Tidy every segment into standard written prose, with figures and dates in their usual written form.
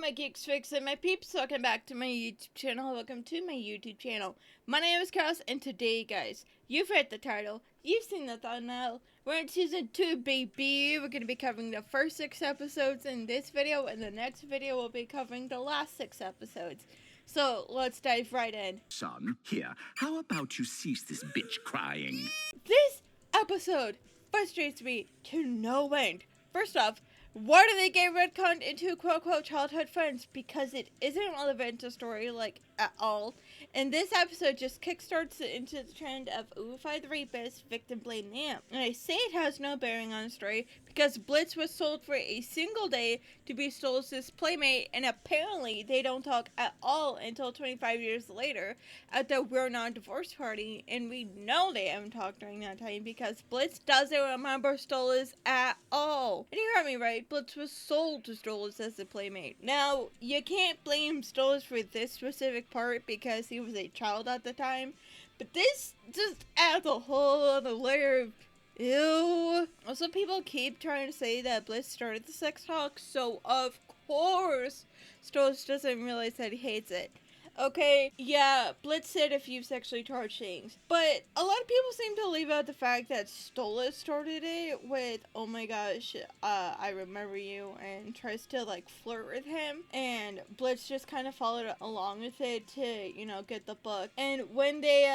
my geeks, freaks, and my peeps, welcome back to my YouTube channel. Welcome to my YouTube channel. My name is Carlos, and today, guys, you've read the title, you've seen the thumbnail. We're in season 2, baby. We're going to be covering the first 6 episodes in this video, and the next video will be covering the last 6 episodes. So, let's dive right in. Son, here, how about you cease this bitch crying? This episode frustrates me to no end. First off, why do they get retconned into quote-unquote childhood friends? Because it isn't relevant to story, like, at all. And this episode just kickstarts it into the trend of oofied rapist, victim blame them. And I say it has no bearing on the story because Blitz was sold for a single day to be Stolas' playmate, and apparently they don't talk at all until 25 years later at the We're Not Divorced party, and we know they haven't talked during that time because Blitz doesn't remember Stolas at all. And you heard me right, Blitz was sold to Stolas as a playmate. Now, you can't blame Stolas for this specific part because he was a child at the time, but this just adds a whole other layer of ew. Also, people keep trying to say that Blitz started the sex talk, so of course Stolas doesn't realize that he hates it. Okay, yeah, Blitz said a few sexually charged things, but a lot of people seem to leave out the fact that Stolas started it with, oh my gosh, I remember you, and tries to, like, flirt with him, and Blitz just kind of followed along with it to, you know, get the book. And when they,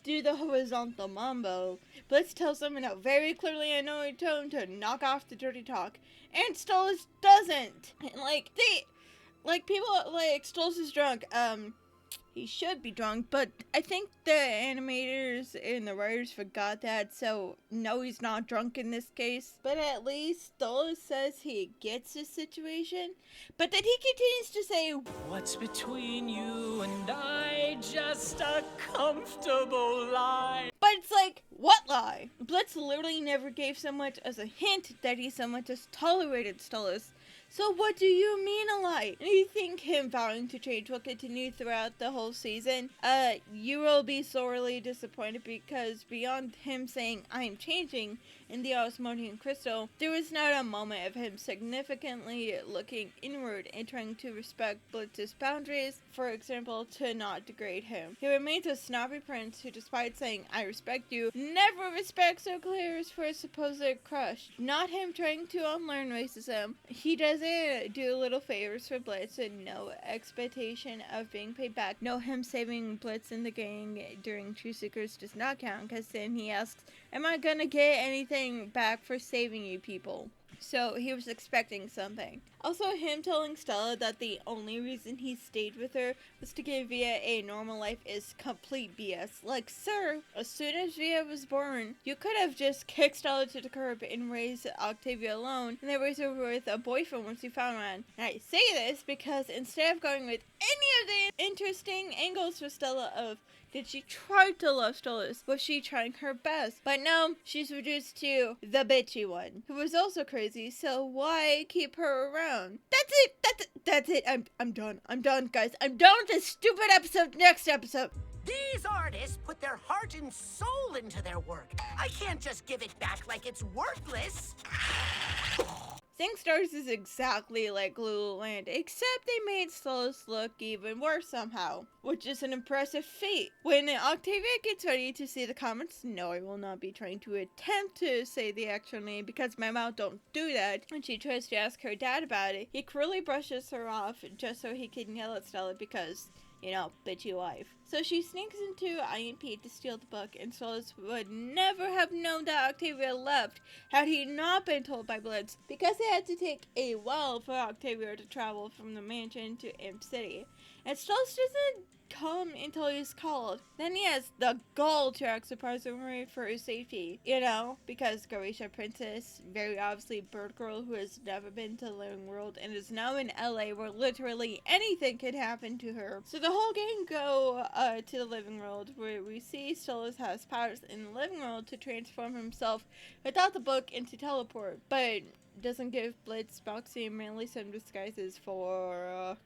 do the horizontal mambo, Blitz tells them in a very clearly annoyed tone to knock off the dirty talk, and Stolas doesn't. And, like, people, like, Stolas is drunk. He should be drunk, but I think the animators and the writers forgot that, so no, he's not drunk in this case. But at least Stolas says he gets the situation, but then he continues to say, "What's between you and I? Just a comfortable lie." But it's like, what lie? Blitz literally never gave so much as a hint that he so much as tolerated Stolas. So what do you mean a lie? And you think him vowing to change will continue throughout the whole season? You will be sorely disappointed because beyond him saying, I am changing, in the Osmodian Crystal, there was not a moment of him significantly looking inward and trying to respect Blitz's boundaries, for example, to not degrade him. He remains a snobby prince who, despite saying, I respect you, never respects or cares for his supposed crush. Not him trying to unlearn racism. He doesn't do little favors for Blitz and no expectation of being paid back. No, him saving Blitz and the gang during True Circus does not count, because then he asks, am I gonna get anything back for saving you people? So he was expecting something. Also, him telling Stella that the only reason he stayed with her was to give Via a normal life is complete BS. Like, sir, as soon as Via was born, you could have just kicked Stella to the curb and raised Octavia alone, and then raised her with a boyfriend once you found one. And I say this because instead of going with any of the interesting angles for Stella of, did she try to love Stolas? Was she trying her best? But no, she's reduced to the bitchy one, who was also crazy, so why keep her around? That's it, I'm done, guys. I'm done with this stupid episode. Next episode. These artists put their heart and soul into their work. I can't just give it back like it's worthless. Think Stars is exactly like Lululand, except they made Stolas look even worse somehow, which is an impressive feat. When Octavia gets ready to say the comments, no, I will not be trying to attempt to say the actual name because my mouth don't do that, and she tries to ask her dad about it, he cruelly brushes her off just so he can yell at Stella because, you know, bitchy wife. So she sneaks into IMP to steal the book, and Stolas would never have known that Octavia left had he not been told by Blitz, because it had to take a while for Octavia to travel from the mansion to Imp City. And Stolas doesn't come until he's called. Then he has the gall to act surprisingly for his safety, you know, because Gorisha Princess, very obviously bird girl who has never been to the living world and is now in LA where literally anything could happen to her. So the whole gang go to the living world where we see Stolas has powers in the living world to transform himself without the book into teleport, but doesn't give Blitz, Boxy, and Manly some disguises for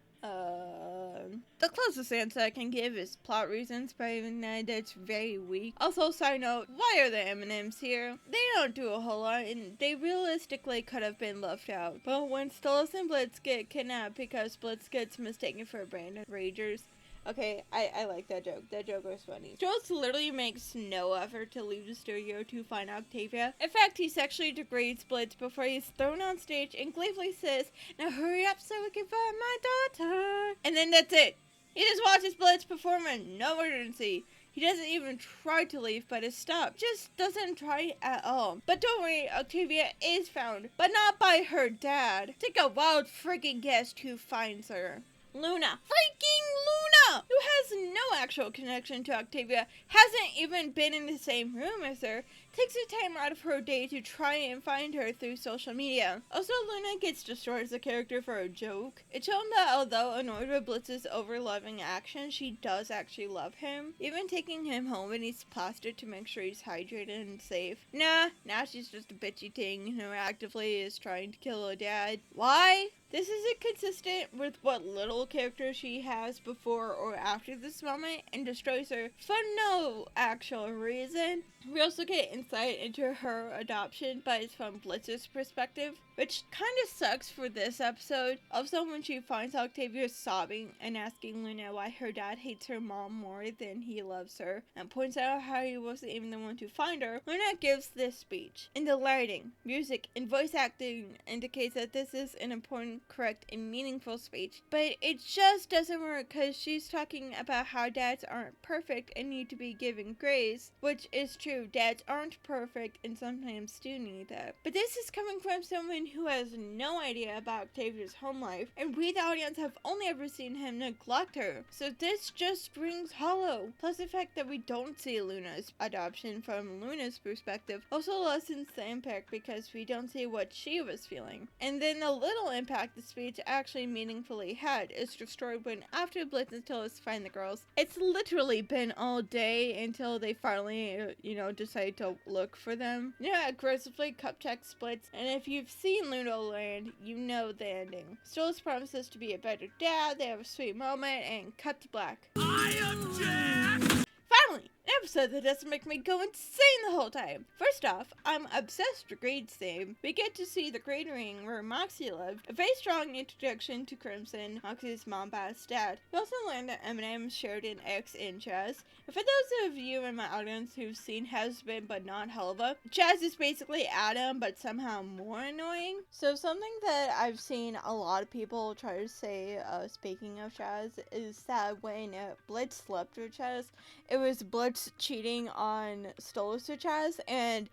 The closest answer I can give is plot reasons, but even then, that's very weak. Also, side note, why are the M&Ms here? They don't do a whole lot, and they realistically could have been left out. But when Stolas and Blitz get kidnapped because Blitz gets mistaken for abandoned Ragers, okay, I like that joke. That joke was funny. Stolas literally makes no effort to leave the studio to find Octavia. In fact, he sexually degrades Blitz before he's thrown on stage and gleefully says, "Now hurry up so we can find my daughter." And then that's it. He just watches Blitz perform in no urgency. He doesn't even try to leave, but is stopped. Just doesn't try at all. But don't worry, Octavia is found, but not by her dad. Take a wild freaking guess who finds her. Luna. Freaking Luna! Who has no actual connection to Octavia, hasn't even been in the same room as her, takes the time out of her day to try and find her through social media. Also, Luna gets destroyed as a character for a joke. It's shown that although annoyed with Blitz's over-loving action, she does actually love him, even taking him home when he's plastered to make sure he's hydrated and safe. Nah, now she's just a bitchy thing who actively is trying to kill her dad. Why? This isn't consistent with what little character she has before or after this moment, and destroys her for no actual reason. We also get insight into her adoption, but it's from Blitz's perspective, which kind of sucks for this episode. Also, when she finds Octavia sobbing and asking Luna why her dad hates her mom more than he loves her, and points out how he wasn't even the one to find her, Luna gives this speech. In the lighting, music, and voice acting indicates that this is an important, correct, and meaningful speech, but it just doesn't work because she's talking about how dads aren't perfect and need to be given grace, which is true. Dads aren't perfect and sometimes do need that. But this is coming from someone who has no idea about Octavia's home life, and we the audience have only ever seen him neglect her. So this just rings hollow. Plus the fact that we don't see Luna's adoption from Luna's perspective also lessens the impact because we don't see what she was feeling. And then the little impact the speech actually meaningfully had is destroyed when after Blitz and Tillis find the girls, it's literally been all day until they finally, decide to look for them. Aggressively cup check Splits, and if you've seen Luna Land, you know the ending. Stolas promises to be a better dad, they have a sweet moment, and cut to black. I object! Finally, an episode that doesn't make me go insane the whole time. First off, I'm obsessed with Grade's name. We get to see the Grade Ring where Moxie lived, a very strong introduction to Crimson, Moxie's mom-badass dad. We also learned that M&M shared an ex in Chaz. And for those of you in my audience who've seen Has-Been but not Helluva, Chaz is basically Adam but somehow more annoying. So something that I've seen a lot of people try to say, speaking of Chaz, is that when Blitz slept with Chaz, it was Blitz cheating on Stolas with Chaz, and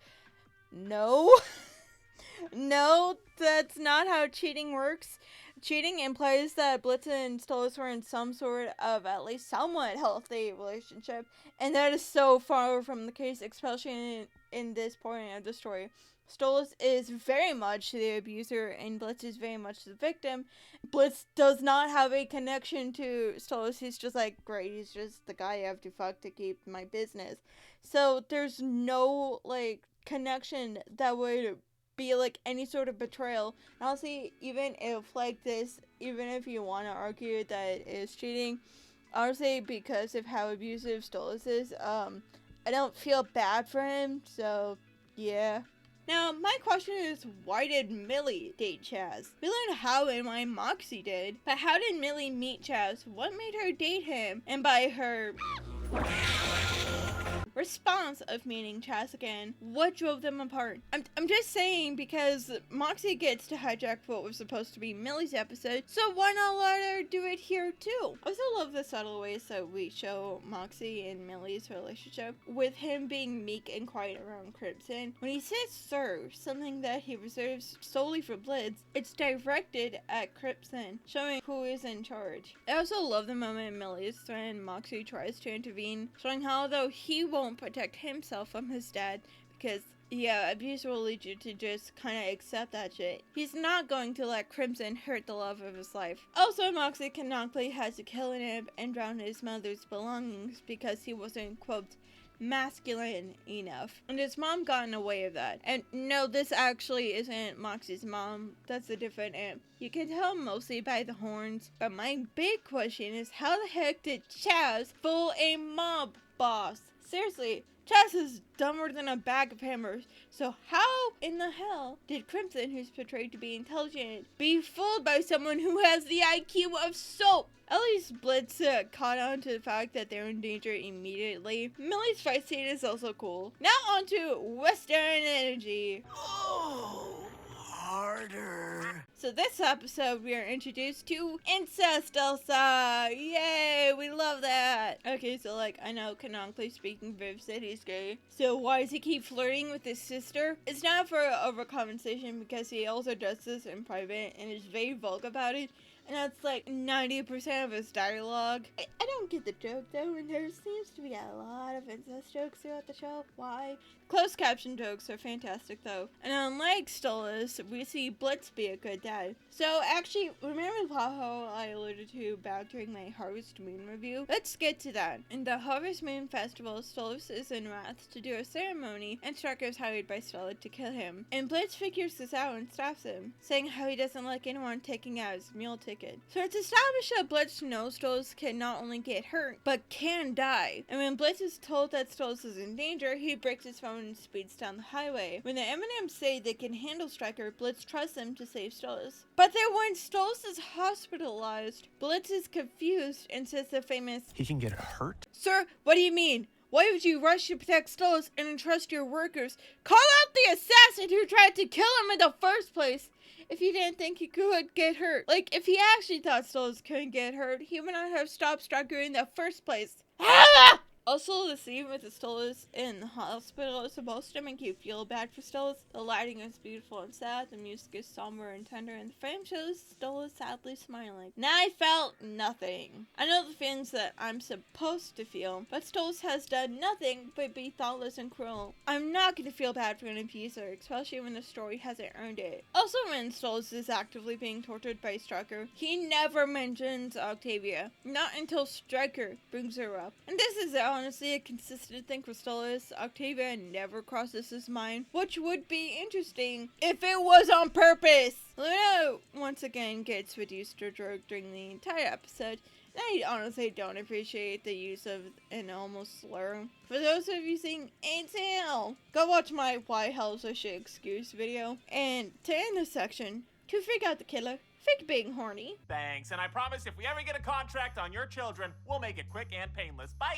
no, no, that's not how cheating works. Cheating implies that Blitz and Stolas were in some sort of at least somewhat healthy relationship, and that is so far from the case, especially in this point of the story. Stolas is very much the abuser, and Blitz is very much the victim. Blitz does not have a connection to Stolas. He's just like, great, he's just the guy I have to fuck to keep my business. So there's no, connection that would be, any sort of betrayal. And honestly, even if you want to argue that it is cheating, honestly, because of how abusive Stolas is, I don't feel bad for him, so, yeah. Now, my question is, why did Millie date Chaz? We learned how and why Moxie did, but how did Millie meet Chaz? What made her date him? And by her response of meeting Chaz again, what drove them apart? I'm just saying because Moxie gets to hijack what was supposed to be Millie's episode, so why not let her do it here too? I also love the subtle ways that we show Moxie and Millie's relationship, with him being meek and quiet around Crimson. When he says sir, something that he reserves solely for Blitz, it's directed at Crimson, showing who is in charge. I also love the moment Millie's friend Moxie tries to intervene, showing how though he won't protect himself from his dad, because abuse will lead you to just kind of accept that shit. He's not going to let Crimson hurt the love of his life. Also, Moxie canonically has to kill him and drown his mother's belongings because he wasn't, quote, masculine enough. And his mom got in the way of that. And no, this actually isn't Moxie's mom. That's a different aunt. You can tell mostly by the horns. But my big question is, how the heck did Chaz fool a mob boss? Seriously, Chaz is dumber than a bag of hammers. So how in the hell did Crimson, who's portrayed to be intelligent, be fooled by someone who has the IQ of soap? At least Blitz caught on to the fact that they're in danger immediately. Millie's fight scene is also cool. Now on to Western Energy. Oh, harder. So this episode we are introduced to incest Elsa. Yay, we love that. Okay, so like I know canonically speaking Viv said he's gay. So why does he keep flirting with his sister? It's not for overcompensation because he also does this in private and is very vulgar about it. And that's like 90% of his dialogue. I don't get the joke though, and there seems to be a lot of incest jokes throughout the show. Why? Closed caption jokes are fantastic though. And unlike Stolas, we see Blitz be a good dad. So actually, remember how I alluded to back during my Harvest Moon review? Let's get to that. In the Harvest Moon Festival, Stolas is in Wrath to do a ceremony, and Striker is hired by Stella to kill him. And Blitz figures this out and stops him, saying how he doesn't like anyone taking out his meal ticket. So it's established that Blitz knows Stolas can not only get hurt, but can die. And when Blitz is told that Stolas is in danger, he breaks his phone and speeds down the highway. When the M&Ms say they can handle Striker, Blitz trusts them to save Stolas. But then when Stolas is hospitalized, Blitz is confused and says the famous, "He can get hurt?" "Sir, what do you mean? Why would you rush to protect Stolas and entrust your workers? Call out the assassin who tried to kill him in the first place! If he didn't think he could get hurt. Like, if he actually thought Stolas couldn't get hurt, he would not have stopped Striker in the first place." Also, the scene with the Stolas in the hospital is supposed to make you feel bad for Stolas. The lighting is beautiful and sad, the music is somber and tender, and the frame shows Stolas sadly smiling. Now I felt nothing. I know the feelings that I'm supposed to feel, but Stolas has done nothing but be thoughtless and cruel. I'm not going to feel bad for an abuser, especially when the story hasn't earned it. Also, when Stolas is actively being tortured by Striker, he never mentions Octavia. Not until Striker brings her up. And this is honestly a consistent thing for Stolas. Octavia never crosses his mind, which would be interesting if it was on purpose. Luna once again gets reduced to drug during the entire episode. And I honestly don't appreciate the use of an almost slur. For those of you saying, "It's hell," go watch my Why Hell's a Shit Excuse video. And to end this section, to figure out the killer, fake being horny. Thanks, and I promise if we ever get a contract on your children, we'll make it quick and painless. Bye!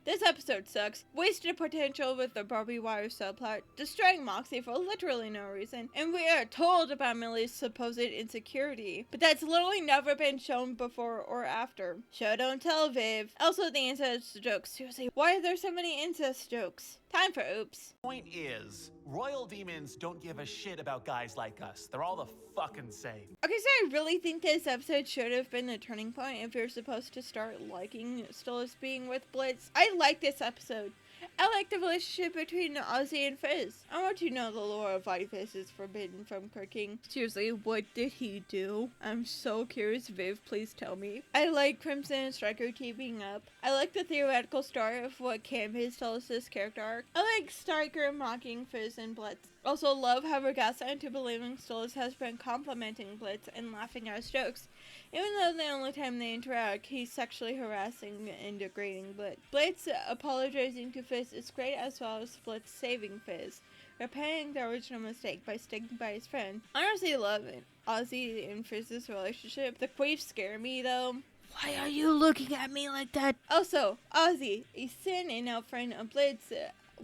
This episode sucks. Wasted potential with the Barbie wire subplot, destroying Moxie for literally no reason, and we are told about Millie's supposed insecurity, but that's literally never been shown before or after. Show don't tell, Viv. Also, the incest jokes. Seriously, why are there so many incest jokes? Time for oops. Point is, royal demons don't give a shit about guys like us. They're all the fucking same. Okay, so I really think this episode should have been the turning point if you're supposed to start liking Stolas being with Blitz. I like this episode. I like the relationship between Ozzy and Fizz. I want to know the lore of why Fizz is forbidden from cooking. Seriously, what did he do? I'm so curious, Viv, please tell me. I like Crimson and Striker teaming up. I like the theoretical start of what can be Stolas' character arc. I like Striker mocking Fizz and Blitz. Also love how we got into believing Stolas has been complimenting Blitz and laughing at his jokes. Even though the only time they interact, he's sexually harassing and degrading Blitz. Blitz apologizing to Fizz is great, as well as Blitz saving Fizz, repairing the original mistake by sticking by his friend. I honestly love it. Ozzy and Fizz's relationship. The queefs scare me though. Why are you looking at me like that? Also, Ozzy, a sin and now friend of Blitz,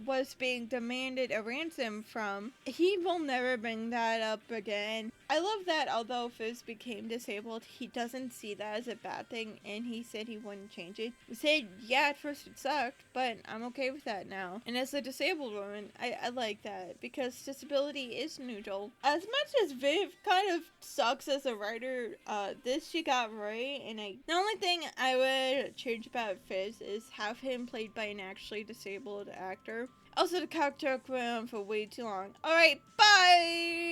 was being demanded a ransom from. He will never bring that up again. I love that although Fizz became disabled, he doesn't see that as a bad thing, and he said he wouldn't change it. He said, yeah, at first it sucked, but I'm okay with that now. And as a disabled woman, I like that, because disability is neutral. As much as Viv kind of sucks as a writer, this she got right, and the only thing I would change about Fizz is have him played by an actually disabled actor. Also, the character went on for way too long. Alright, bye!